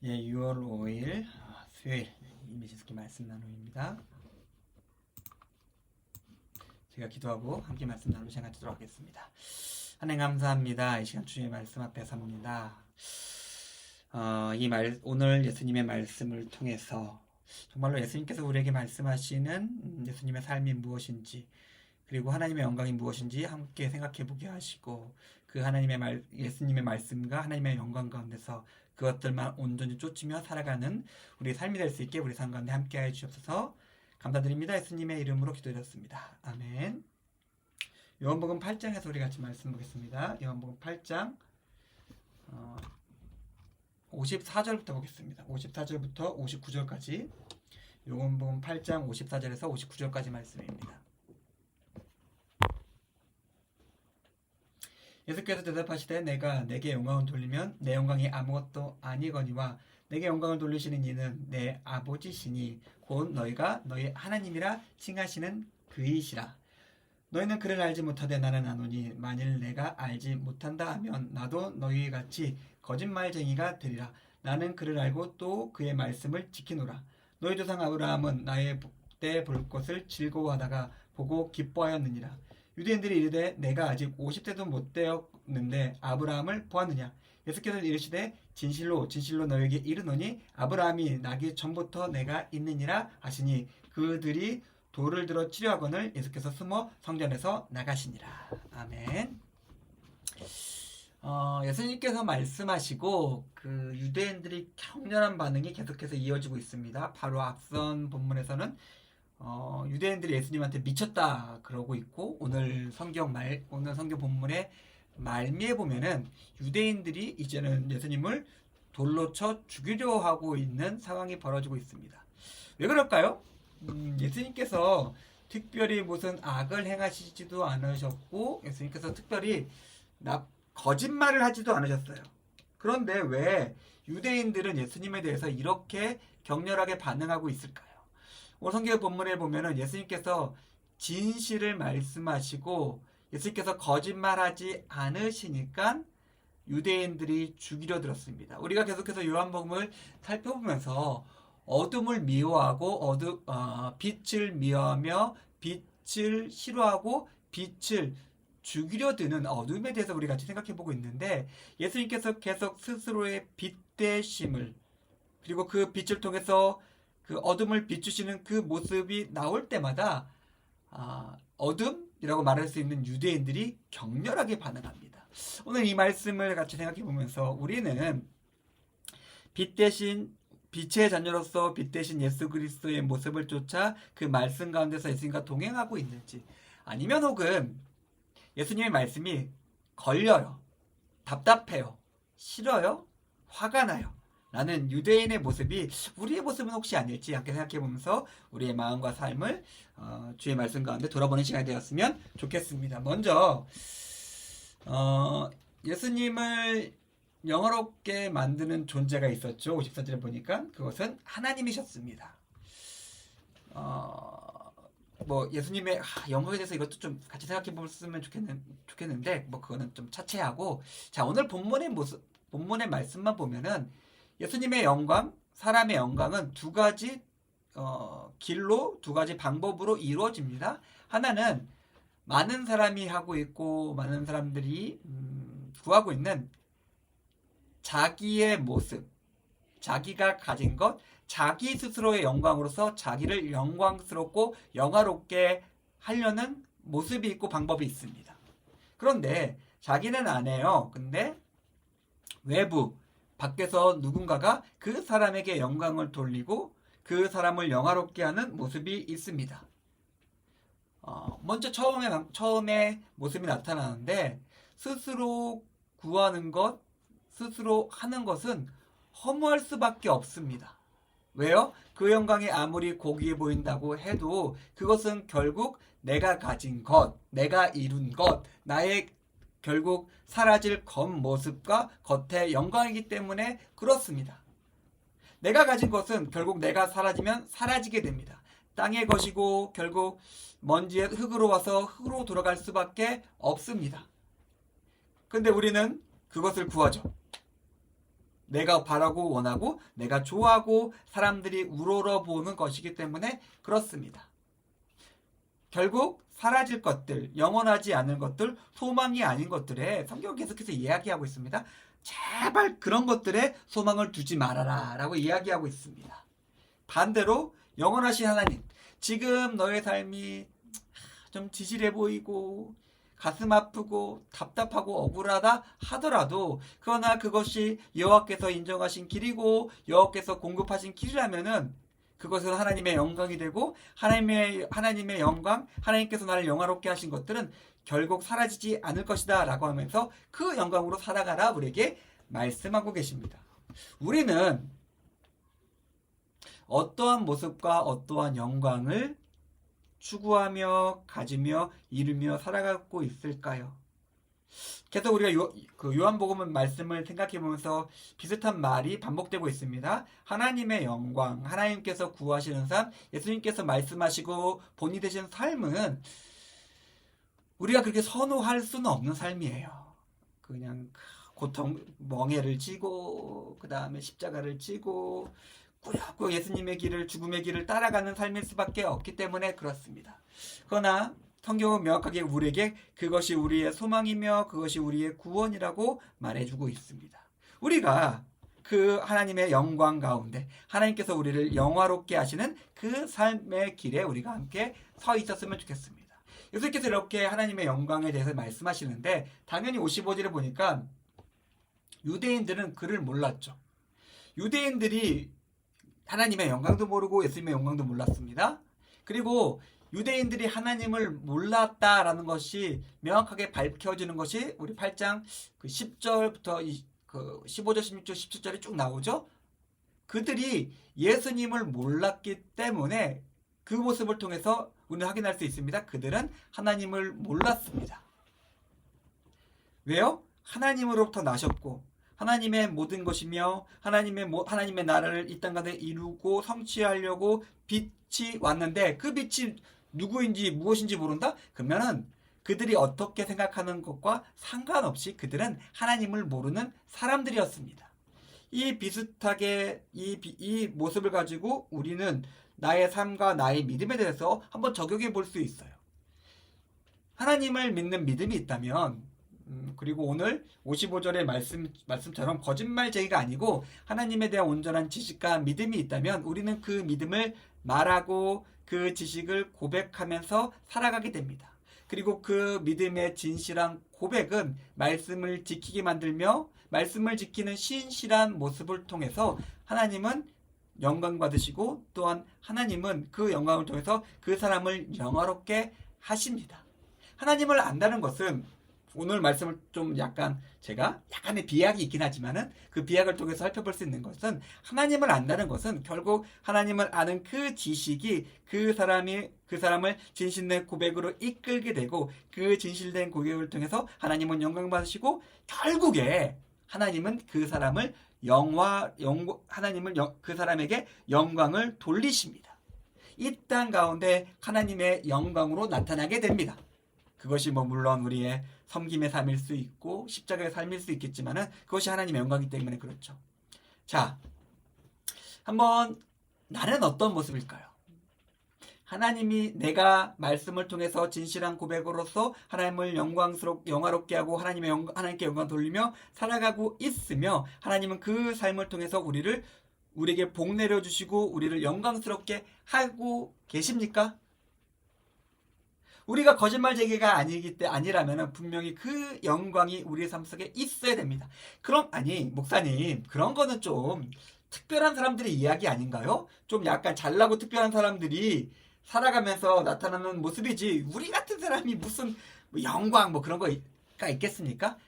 예, 6월 5일 수요일 이미지스키 말씀 나눔입니다. 제가 기도하고 함께 말씀 나누고 시간 갖도록 하겠습니다. 하나님 감사합니다. 이 시간 주님의 말씀 앞에 섭니다. 오늘 예수님의 말씀을 통해서 정말로 예수님께서 우리에게 말씀하시는 예수님의 삶이 무엇인지, 그리고 하나님의 영광이 무엇인지 함께 생각해 보게 하시고, 그 예수님의 말씀과 하나님의 영광 가운데서 그것들만 온전히 쫓으며 살아가는 우리 삶이 될 수 있게 우리 삶 가운데 함께 해 주옵소서. 감사드립니다. 예수님의 이름으로 기도드렸습니다. 아멘. 요한복음 8장에서 우리 같이 말씀 보겠습니다. 요한복음 8장 54절부터 보겠습니다. 54절부터 59절까지. 요한복음 8장 54절에서 59절까지 말씀입니다. 예수께서 대답하시되 내가 내게 영광을 돌리면 내 영광이 아무것도 아니거니와 내게 영광을 돌리시는 이는 내 아버지시니 곧 너희가 너희 하나님이라 칭하시는 그이시라. 너희는 그를 알지 못하되 나는 아노니 만일 내가 알지 못한다 하면 나도 너희 같이 거짓말쟁이가 되리라. 나는 그를 알고 또 그의 말씀을 지키노라. 너희 조상 아브라함은 나의 때 볼 것을 즐거워하다가 보고 기뻐하였느니라. 유대인들이 이르되 내가 아직 50대도 못 되었는데 아브라함을 보았느냐. 예수께서 이르시되 진실로 진실로 너에게 이르노니 아브라함이 나기 전부터 내가 있느니라 하시니 그들이 돌을 들어 치려하거늘 예수께서 숨어 성전에서 나가시니라. 아멘. 예수님께서 말씀하시고 그 유대인들이 격렬한 반응이 계속해서 이어지고 있습니다. 바로 앞선 본문에서는 유대인들이 예수님한테 미쳤다 그러고 있고, 오늘 성경 본문의 말미에 보면은 유대인들이 이제는 예수님을 돌로 쳐 죽이려 하고 있는 상황이 벌어지고 있습니다. 왜 그럴까요? 예수님께서 특별히 무슨 악을 행하시지도 않으셨고, 예수님께서 특별히 거짓말을 하지도 않으셨어요. 그런데 왜 유대인들은 예수님에 대해서 이렇게 격렬하게 반응하고 있을까요? 오늘 성경 본문에 보면은 예수님께서 진실을 말씀하시고 예수님께서 거짓말하지 않으시니까 유대인들이 죽이려 들었습니다. 우리가 계속해서 요한복음을 살펴보면서 어둠을 미워하고 빛을 미워하며 빛을 싫어하고 빛을 죽이려 드는 어둠에 대해서 우리 같이 생각해보고 있는데, 예수님께서 계속 스스로의 빛 되심을, 그리고 그 빛을 통해서 그 어둠을 비추시는 그 모습이 나올 때마다 어둠이라고 말할 수 있는 유대인들이 격렬하게 반응합니다. 오늘 이 말씀을 같이 생각해 보면서 우리는 빛 대신 빛의 자녀로서 빛 대신 예수 그리스도의 모습을 쫓아 그 말씀 가운데서 예수님과 동행하고 있는지, 아니면 혹은 예수님의 말씀이 걸려요, 답답해요, 싫어요, 화가 나요 라는 유대인의 모습이 우리의 모습은 혹시 아닐지 함께 생각해보면서 우리의 마음과 삶을 주의 말씀 가운데 돌아보는 시간이 되었으면 좋겠습니다. 먼저 예수님을 영화롭게 만드는 존재가 있었죠. 54절에 보니까 그것은 하나님이셨습니다. 예수님의 영광에 대해서 이것도 좀 같이 생각해 보셨으면 좋겠는데 그거는 좀 차치하고, 자, 오늘 본문의 말씀만 보면은 예수님의 영광, 사람의 영광은 두 가지 길로, 두 가지 방법으로 이루어집니다. 하나는 많은 사람이 하고 있고 많은 사람들이 구하고 있는 자기의 모습, 자기가 가진 것, 자기 스스로의 영광으로서 자기를 영광스럽고 영화롭게 하려는 모습이 있고 방법이 있습니다. 그런데 자기는 안 해요. 근데 외부, 밖에서 누군가가 그 사람에게 영광을 돌리고 그 사람을 영화롭게 하는 모습이 있습니다. 먼저 처음에 모습이 나타나는데, 스스로 구하는 것, 스스로 하는 것은 허무할 수밖에 없습니다. 왜요? 그 영광이 아무리 고귀해 보인다고 해도 그것은 결국 내가 가진 것, 내가 이룬 것, 나의 결국 사라질 겉모습과 겉의 영광이기 때문에 그렇습니다. 내가 가진 것은 결국 내가 사라지면 사라지게 됩니다. 땅의 것이고 결국 먼지의 흙으로 와서 흙으로 돌아갈 수밖에 없습니다. 근데 우리는 그것을 구하죠. 내가 바라고 원하고 내가 좋아하고 사람들이 우러러보는 것이기 때문에 그렇습니다. 결국 사라질 것들, 영원하지 않은 것들, 소망이 아닌 것들에 성경은 계속해서 이야기하고 있습니다. 제발 그런 것들에 소망을 두지 말아라 라고 이야기하고 있습니다. 반대로 영원하신 하나님, 지금 너의 삶이 좀 지질해 보이고 가슴 아프고 답답하고 억울하다 하더라도 그러나 그것이 여호와께서 인정하신 길이고 여호와께서 공급하신 길이라면은 그것은 하나님의 영광이 되고 하나님의 영광, 하나님께서 나를 영화롭게 하신 것들은 결국 사라지지 않을 것이다 라고 하면서 그 영광으로 살아가라 우리에게 말씀하고 계십니다. 우리는 어떠한 모습과 어떠한 영광을 추구하며 가지며 이루며 살아가고 있을까요? 계속 우리가 요한복음 말씀을 생각해 보면서 비슷한 말이 반복되고 있습니다. 하나님의 영광, 하나님께서 구하시는 삶, 예수님께서 말씀하시고 본이 되신 삶은 우리가 그렇게 선호할 수는 없는 삶이에요. 그냥 고통, 멍에를 지고 그 다음에 십자가를 지고 꾸역꾸역 예수님의 길을, 죽음의 길을 따라가는 삶일 수밖에 없기 때문에 그렇습니다. 그러나 성경은 명확하게 우리에게 그것이 우리의 소망이며 그것이 우리의 구원이라고 말해주고 있습니다. 우리가 그 하나님의 영광 가운데 하나님께서 우리를 영화롭게 하시는 그 삶의 길에 우리가 함께 서 있었으면 좋겠습니다. 예수님께서 이렇게 하나님의 영광에 대해서 말씀하시는데 당연히 55절에 보니까 유대인들은 그를 몰랐죠. 유대인들이 하나님의 영광도 모르고 예수님의 영광도 몰랐습니다. 그리고 유대인들이 하나님을 몰랐다라는 것이 명확하게 밝혀지는 것이 우리 8장 10절부터 15절, 16절, 17절에 쭉 나오죠. 그들이 예수님을 몰랐기 때문에 그 모습을 통해서 우리는 확인할 수 있습니다. 그들은 하나님을 몰랐습니다. 왜요? 하나님으로부터 나셨고 하나님의 모든 것이며 하나님의 나라를 이 땅 가운데 이루고 성취하려고 빛이 왔는데 그 빛이 누구인지 무엇인지 모른다? 그러면은 그들이 어떻게 생각하는 것과 상관없이 그들은 하나님을 모르는 사람들이었습니다. 이 비슷하게 이 모습을 가지고 우리는 나의 삶과 나의 믿음에 대해서 한번 적용해 볼 수 있어요. 하나님을 믿는 믿음이 있다면 그리고 오늘 55절의 말씀처럼 거짓말쟁이가 아니고 하나님에 대한 온전한 지식과 믿음이 있다면 우리는 그 믿음을 말하고 그 지식을 고백하면서 살아가게 됩니다. 그리고 그 믿음의 진실한 고백은 말씀을 지키게 만들며 말씀을 지키는 신실한 모습을 통해서 하나님은 영광 받으시고 또한 하나님은 그 영광을 통해서 그 사람을 영화롭게 하십니다. 하나님을 안다는 것은 오늘 말씀을 좀 약간의 비약이 있긴 하지만은 그 비약을 통해서 살펴볼 수 있는 것은 하나님을 안다는 것은 결국 하나님을 아는 그 지식이 그 사람을 진실된 고백으로 이끌게 되고 그 진실된 고백을 통해서 하나님은 영광 받으시고 결국에 하나님은 그 사람을 그 사람에게 영광을 돌리십니다. 이 땅 가운데 하나님의 영광으로 나타나게 됩니다. 그것이 물론 우리의 섬김의 삶일 수 있고 십자가의 삶일 수 있겠지만은 그것이 하나님의 영광이기 때문에 그렇죠. 자, 한번 나는 어떤 모습일까요? 하나님이 내가 말씀을 통해서 진실한 고백으로서 하나님을 영화롭게 하고 하나님께 영광 돌리며 살아가고 있으며 하나님은 그 삶을 통해서 우리에게 복 내려주시고 우리를 영광스럽게 하고 계십니까? 우리가 거짓말쟁이가 아니라면 분명히 그 영광이 우리의 삶 속에 있어야 됩니다. 그럼 목사님 그런 거는 좀 특별한 사람들의 이야기 아닌가요? 좀 약간 잘나고 특별한 사람들이 살아가면서 나타나는 모습이지 우리 같은 사람이 무슨 영광 그런 거가 있겠습니까?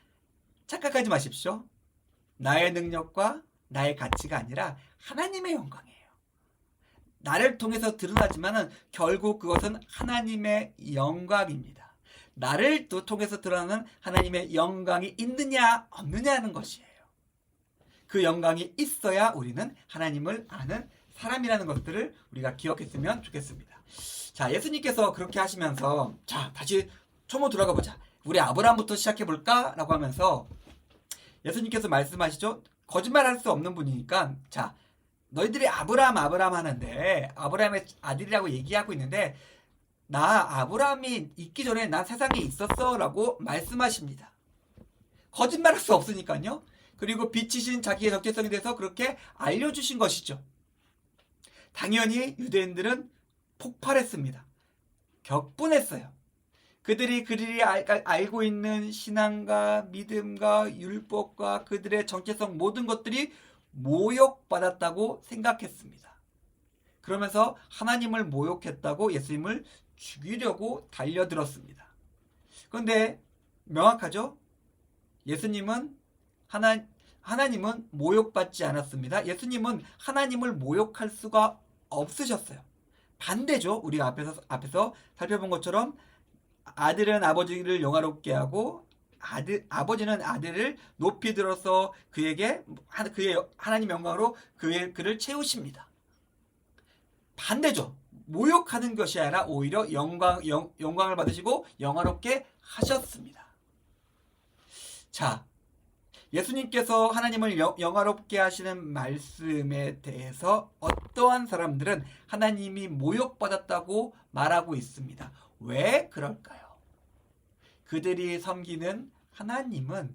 착각하지 마십시오. 나의 능력과 나의 가치가 아니라 하나님의 영광이에요. 나를 통해서 드러나지만은 결국 그것은 하나님의 영광입니다. 나를 통해서 드러나는 하나님의 영광이 있느냐 없느냐는 것이에요. 그 영광이 있어야 우리는 하나님을 아는 사람이라는 것들을 우리가 기억했으면 좋겠습니다. 자, 예수님께서 그렇게 하시면서 자, 다시 초모 들어가 보자. 우리 아브라함부터 시작해 볼까? 라고 하면서 예수님께서 말씀하시죠. 거짓말할 수 없는 분이니까 자, 너희들이 아브라함 하는데 아브라함의 아들이라고 얘기하고 있는데 나 아브라함이 있기 전에 난 세상에 있었어 라고 말씀하십니다. 거짓말할 수 없으니까요. 그리고 빛이신 자기의 적재성에 대해서 그렇게 알려주신 것이죠. 당연히 유대인들은 폭발했습니다. 격분했어요. 그들이 알고 있는 신앙과 믿음과 율법과 그들의 정체성 모든 것들이 모욕받았다고 생각했습니다. 그러면서 하나님을 모욕했다고 예수님을 죽이려고 달려들었습니다. 그런데 명확하죠? 예수님은 하나님은 모욕받지 않았습니다. 예수님은 하나님을 모욕할 수가 없으셨어요. 반대죠. 우리가 앞에서 살펴본 것처럼 아들은 아버지를 영화롭게 하고 아버지는 아들을 높이 들어서 그의 하나님 영광으로 그를 채우십니다. 반대죠. 모욕하는 것이 아니라 오히려 영광을 받으시고 영화롭게 하셨습니다. 자, 예수님께서 하나님을 영화롭게 하시는 말씀에 대해서 어떠한 사람들은 하나님이 모욕받았다고 말하고 있습니다. 왜 그럴까요? 그들이 섬기는 하나님은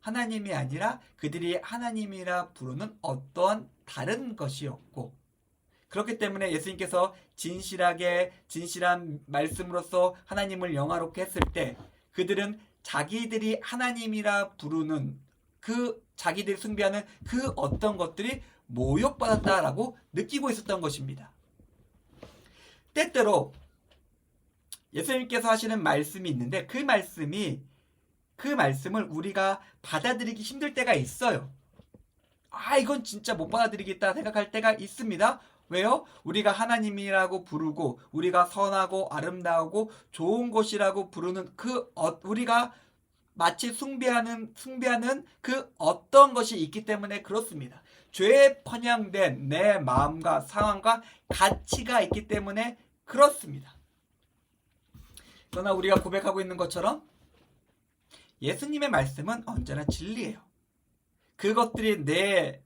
하나님이 아니라 그들이 하나님이라 부르는 어떠한 다른 것이었고, 그렇기 때문에 예수님께서 진실한 말씀으로서 하나님을 영화롭게 했을 때 그들은 자기들이 하나님이라 부르는 자기들이 숭배하는 그 어떤 것들이 모욕받았다라고 느끼고 있었던 것입니다. 때때로 예수님께서 하시는 말씀이 있는데 그 말씀을 우리가 받아들이기 힘들 때가 있어요. 이건 진짜 못 받아들이겠다 생각할 때가 있습니다. 왜요? 우리가 하나님이라고 부르고 우리가 선하고 아름다우고 좋은 것이라고 부르는 우리가 마치 숭배하는 그 어떤 것이 있기 때문에 그렇습니다. 죄에 편향된 내 마음과 상황과 가치가 있기 때문에 그렇습니다. 그러나 우리가 고백하고 있는 것처럼 예수님의 말씀은 언제나 진리예요. 그것들이 내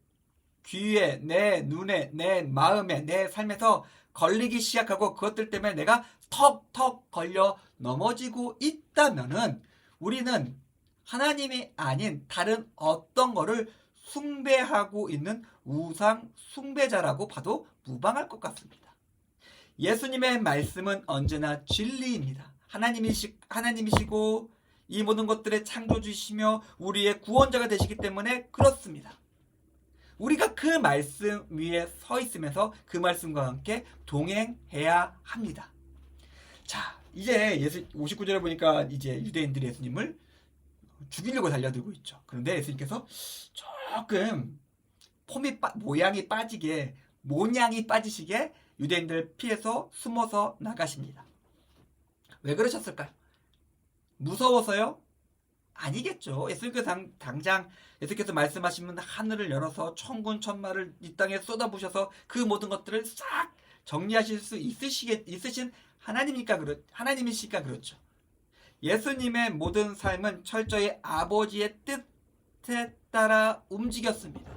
귀에, 내 눈에, 내 마음에, 내 삶에서 걸리기 시작하고 그것들 때문에 내가 턱턱 걸려 넘어지고 있다면은 우리는 하나님이 아닌 다른 어떤 거를 숭배하고 있는 우상 숭배자라고 봐도 무방할 것 같습니다. 예수님의 말씀은 언제나 진리입니다. 하나님이시고 이 모든 것들의 창조주시며 우리의 구원자가 되시기 때문에 그렇습니다. 우리가 그 말씀 위에 서 있으면서 그 말씀과 함께 동행해야 합니다. 자, 이제 59절에 보니까 이제 유대인들이 예수님을 죽이려고 달려들고 있죠. 그런데 예수님께서 조금 모양이 빠지시게 유대인들 피해서 숨어서 나가십니다. 왜 그러셨을까요? 무서워서요? 아니겠죠. 예수님께서 말씀하시면 하늘을 열어서 천군 천마를 이 땅에 쏟아부셔서 그 모든 것들을 싹 정리하실 수 있으신 하나님이시니까 그렇죠. 예수님의 모든 삶은 철저히 아버지의 뜻에 따라 움직였습니다.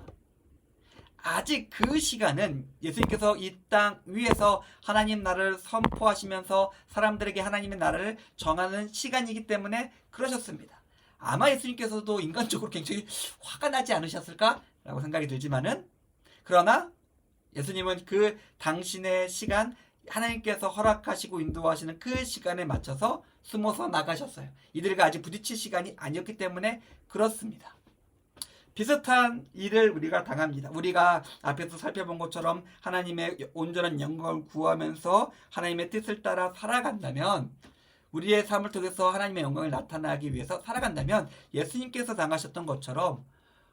아직 그 시간은 예수님께서 이 땅 위에서 하나님 나라를 선포하시면서 사람들에게 하나님의 나라를 정하는 시간이기 때문에 그러셨습니다. 아마 예수님께서도 인간적으로 굉장히 화가 나지 않으셨을까라고 생각이 들지만은, 그러나 예수님은 그 당신의 시간, 하나님께서 허락하시고 인도하시는 그 시간에 맞춰서 숨어서 나가셨어요. 이들과 아직 부딪힐 시간이 아니었기 때문에 그렇습니다. 비슷한 일을 우리가 당합니다. 우리가 앞에서 살펴본 것처럼 하나님의 온전한 영광을 구하면서 하나님의 뜻을 따라 살아간다면, 우리의 삶을 통해서 하나님의 영광을 나타나기 위해서 살아간다면 예수님께서 당하셨던 것처럼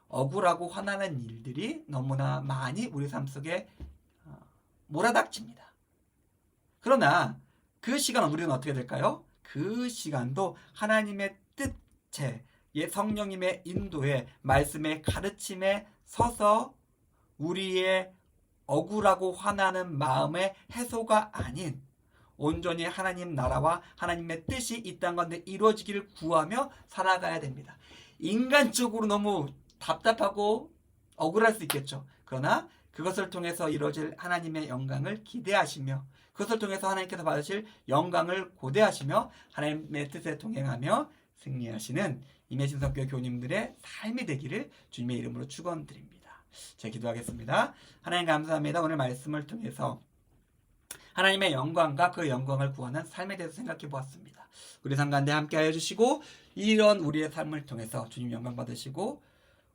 억울하고 화나는 일들이 너무나 많이 우리 삶 속에 몰아닥칩니다. 그러나 그 시간 우리는 어떻게 될까요? 그 시간도 하나님의 뜻에, 성령님의 인도에, 말씀의 가르침에 서서 우리의 억울하고 화나는 마음의 해소가 아닌 온전히 하나님 나라와 하나님의 뜻이 이 땅 가운데 이루어지기를 구하며 살아가야 됩니다. 인간적으로 너무 답답하고 억울할 수 있겠죠. 그러나 그것을 통해서 이루어질 하나님의 영광을 기대하시며 그것을 통해서 하나님께서 받으실 영광을 고대하시며 하나님의 뜻에 동행하며 승리하시는 임해진석교 교님들의 삶이 되기를 주님의 이름으로 축원드립니다. 제가 기도하겠습니다. 하나님 감사합니다. 오늘 말씀을 통해서 하나님의 영광과 그 영광을 구하는 삶에 대해서 생각해 보았습니다. 우리 삶 가운데 함께 하여 주시고 이런 우리의 삶을 통해서 주님 영광 받으시고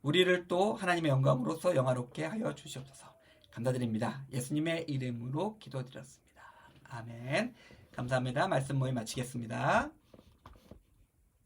우리를 또 하나님의 영광으로서 영화롭게 하여 주시옵소서. 감사드립니다. 예수님의 이름으로 기도드렸습니다. 아멘. 감사합니다. 말씀 모임 마치겠습니다.